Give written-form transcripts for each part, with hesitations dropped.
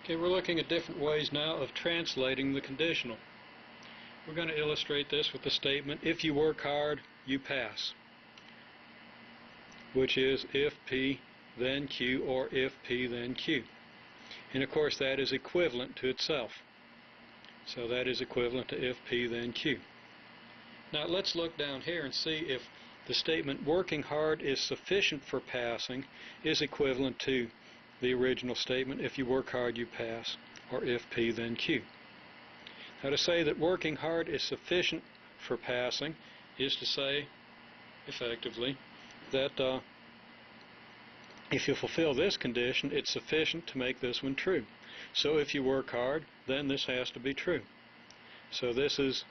Okay, we're looking at different ways now of translating the conditional. We're going to illustrate this with the statement, if you work hard, you pass, which is if P, then Q, or if P, then Q. And of course that is equivalent to itself. So that is equivalent to if P, then Q. Now let's look down here and see if the statement working hard is sufficient for passing is equivalent to the original statement, if you work hard you pass, or if P then Q. Now to say that working hard is sufficient for passing is to say, effectively, that if you fulfill this condition, it's sufficient to make this one true. So if you work hard, then this has to be true. So this is,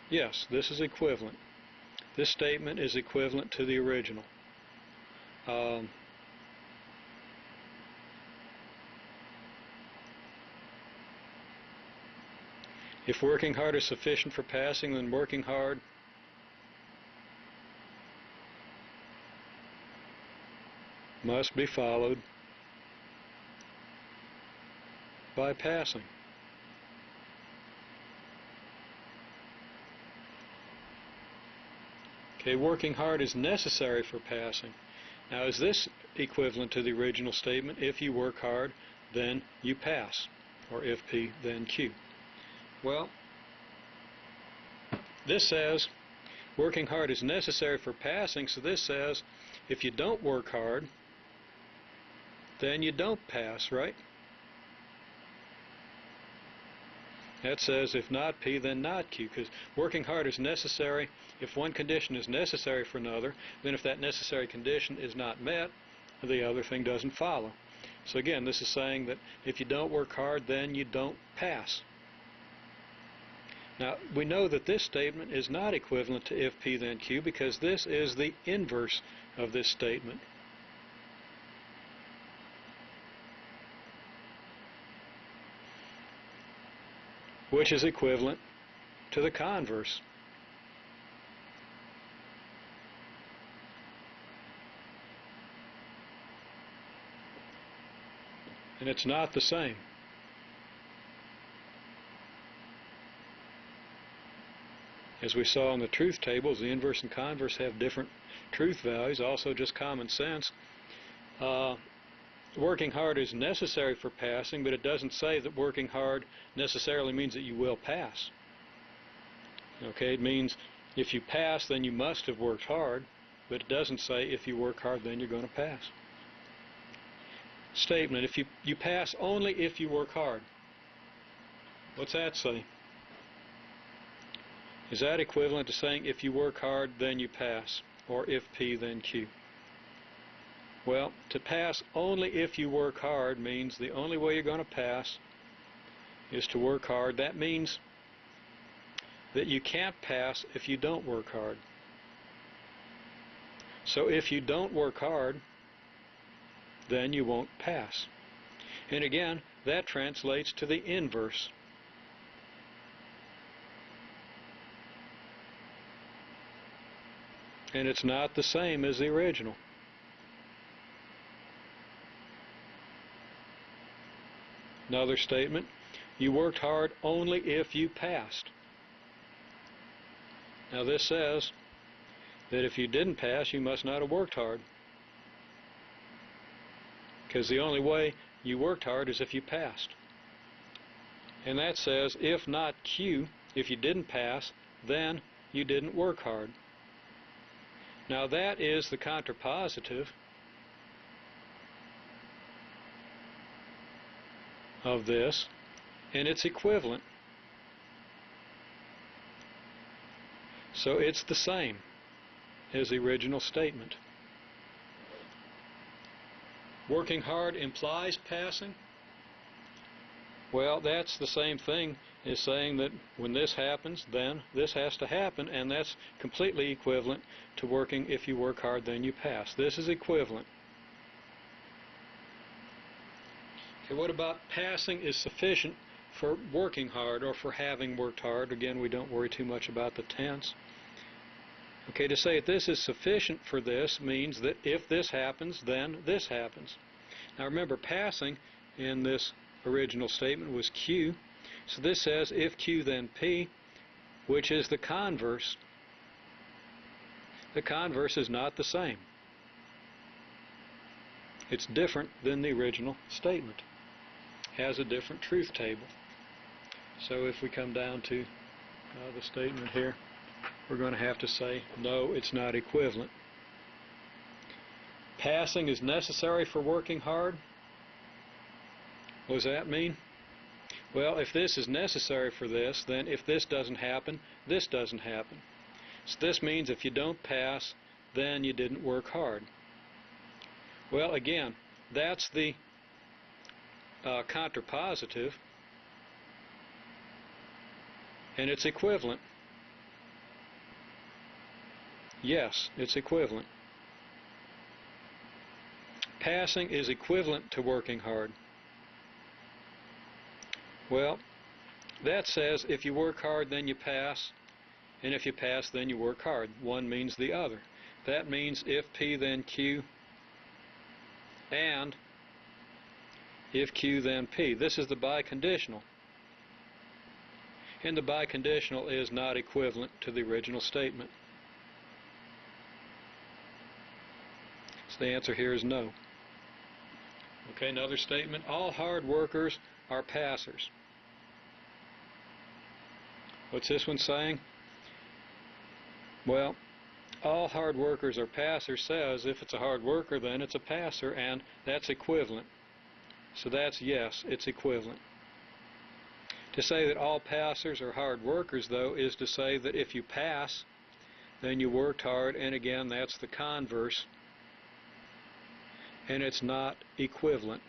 yes, this is equivalent. This statement is equivalent to the original. If working hard is sufficient for passing, then working hard must be followed by passing. Okay, working hard is necessary for passing. Now is this equivalent to the original statement, if you work hard, then you pass, or if P, then Q? Well, this says working hard is necessary for passing, so this says if you don't work hard, then you don't pass, right? That says if not P, then not Q, because working hard is necessary. If one condition is necessary for another, then if that necessary condition is not met, the other thing doesn't follow. So again, this is saying that if you don't work hard, then you don't pass. Now, we know that this statement is not equivalent to if P then Q because this is the inverse of this statement. Which is equivalent to the converse. And it's not the same. As we saw in the truth tables, the inverse and converse have different truth values, also just common sense. Working hard is necessary for passing, but it doesn't say that working hard necessarily means that you will pass. Okay, it means if you pass, then you must have worked hard, but it doesn't say if you work hard, then you're going to pass. Statement, if you pass only if you work hard. What's that say? Is that equivalent to saying if you work hard, then you pass, or if P, then Q? Well, to pass only if you work hard means the only way you're going to pass is to work hard. That means that you can't pass if you don't work hard. So if you don't work hard, then you won't pass. And again, that translates to the inverse. And it's not the same as the original. Another statement, you worked hard only if you passed. Now this says that if you didn't pass, you must not have worked hard. Because the only way you worked hard is if you passed. And that says if not Q, if you didn't pass, then you didn't work hard. Now that is the contrapositive of this, and it's equivalent. So it's the same as the original statement. Working hard implies passing. Well, that's the same thing as saying that when this happens, then this has to happen, and that's completely equivalent to working, if you work hard, then you pass. This is equivalent. Okay, what about passing is sufficient for working hard or for having worked hard? Again, we don't worry too much about the tense. Okay, to say that this is sufficient for this means that if this happens, then this happens. Now remember, passing in this original statement was Q. So this says if Q then P, which is the converse. The converse is not the same. It's different than the original statement. Has a different truth table. So if we come down to the statement here, we're going to have to say, no, it's not equivalent. Passing is necessary for working hard. What does that mean? Well, if this is necessary for this, then if this doesn't happen, this doesn't happen. So this means if you don't pass, then you didn't work hard. Well, again, that's the contrapositive, and it's equivalent. Yes, it's equivalent. Passing is equivalent to working hard. Well, that says if you work hard, then you pass, and if you pass, then you work hard. One means the other. That means if P, then Q, and if Q, then P. This is the biconditional. And the biconditional is not equivalent to the original statement. So the answer here is no. Okay, another statement. All hard workers are passers. What's this one saying? Well, all hard workers are passers says if it's a hard worker, then it's a passer, and that's equivalent. So that's yes, it's equivalent. To say that all passers are hard workers, though, is to say that if you pass, then you worked hard, and again, that's the converse, and it's not equivalent.